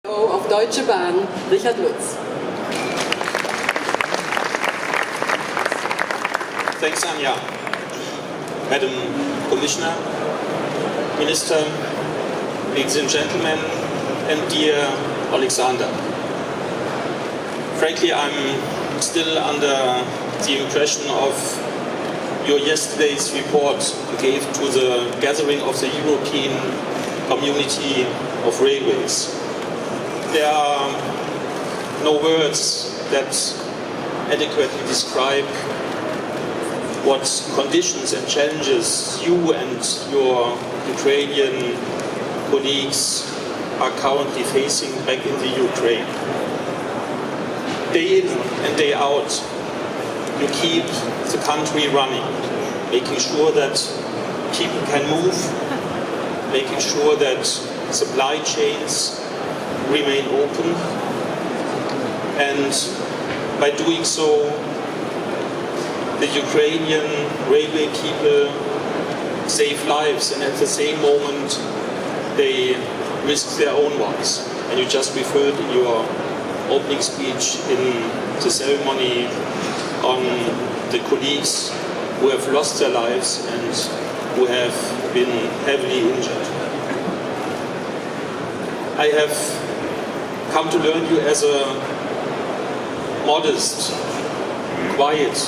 Of Deutsche Bahn, Lutz. Thanks, Anja. Madam Commissioner, Minister, ladies and gentlemen, and dear Oleksander. Frankly, I'm still under the impression of your yesterday's report you gave to the gathering of the European Community of Railways. There are no words that adequately describe what conditions and challenges you and your Ukrainian colleagues are currently facing back in the Ukraine. Day in and day out, you keep the country running, making sure that people can move, making sure that supply chains remain open, and by doing so, the Ukrainian railway people save lives, and at the same moment, they risk their own ones. And you just referred in your opening speech in the ceremony on the colleagues who have lost their lives and who have been heavily injured. I have come to learn you as a modest, quiet,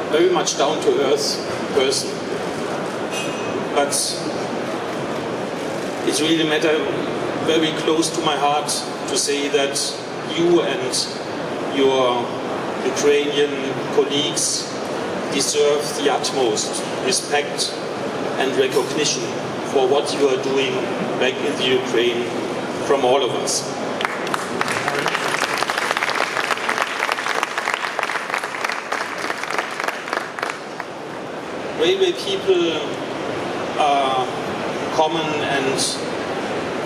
very much down-to-earth person. But it's really a matter very close to my heart to say that you and your Ukrainian colleagues deserve the utmost respect and recognition for what you are doing back in the Ukraine from all of us. Railway people are common and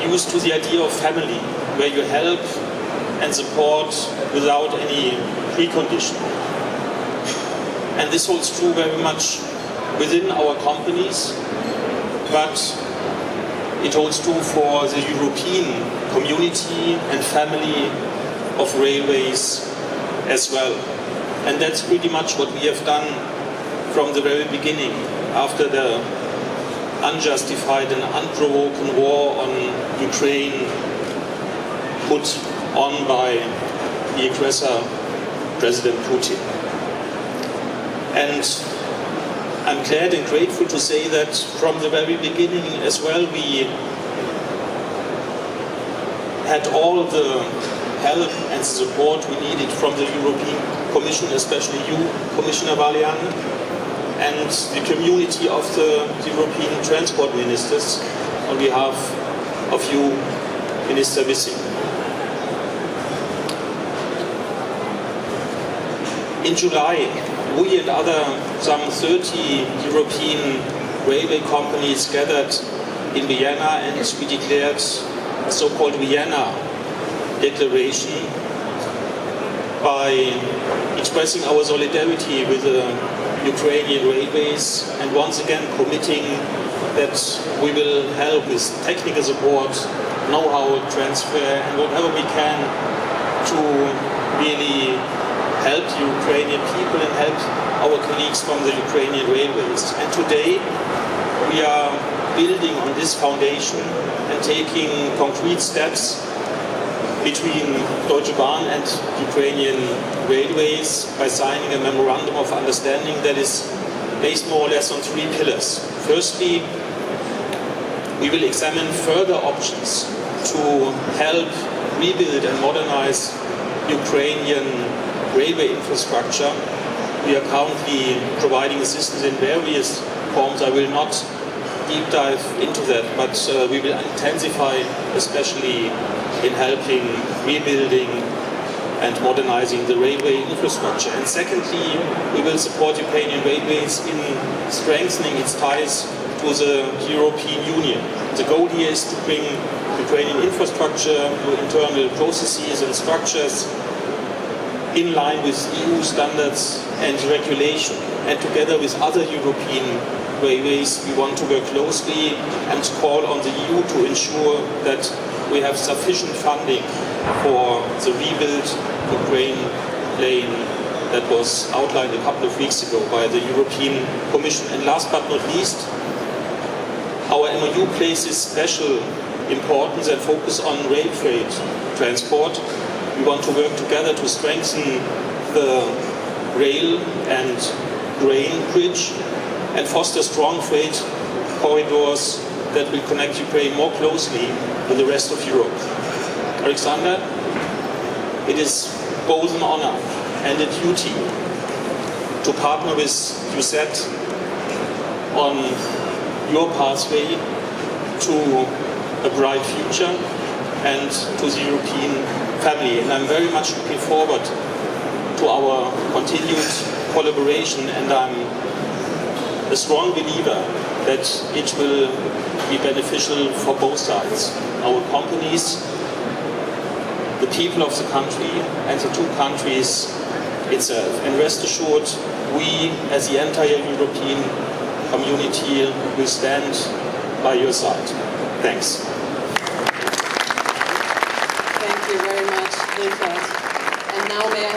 used to the idea of family, where you help and support without any precondition. And this holds true very much within our companies, but it holds true for the European community and family of railways as well. And that's pretty much what we have done from the very beginning, after the unjustified and unprovoked war on Ukraine put on by the aggressor, President Putin. And I'm glad and grateful to say that from the very beginning as well, we had all the help and support we needed from the European Commission, especially you, Commissioner Vălean, and the community of the European Transport Ministers on behalf of you, Minister Wissing. In July, we and some 30 European railway companies gathered in Vienna, and we declared a so-called Vienna Declaration by expressing our solidarity with the Ukrainian railways, and once again committing that we will help with technical support, know-how transfer, and whatever we can to really help the Ukrainian people and help our colleagues from the Ukrainian railways. And today we are building on this foundation and taking concrete steps between Deutsche Bahn and Ukrainian railways by signing a Memorandum of Understanding that is based more or less on three pillars. Firstly, we will examine further options to help rebuild and modernize Ukrainian railway infrastructure. We are currently providing assistance in various forms. I will not deep dive into that, but we will intensify, especially in helping rebuilding and modernizing the railway infrastructure. And secondly, we will support Ukrainian railways in strengthening its ties to the European Union. The goal here is to bring Ukrainian infrastructure to internal processes and structures in line with EU standards and regulation. And together with other European railways, we want to work closely and call on the EU to ensure that we have sufficient funding for the rebuilt Ukraine lane that was outlined a couple of weeks ago by the European Commission. And last but not least, our MOU places special importance and focus on rail freight transport. We want to work together to strengthen the rail and grain bridge and foster strong freight corridors that will connect Ukraine more closely with the rest of Europe. Oleksander, it is both an honor and a duty to partner with UZ on your pathway to a bright future and to the European family. And I'm very much looking forward to our continued collaboration, and I'm a strong believer that it will be beneficial for both sides, our companies, the people of the country, and the two countries itself. And rest assured, we as the entire European community will stand by your side. Thanks. Thank you very much, Richard. And now may I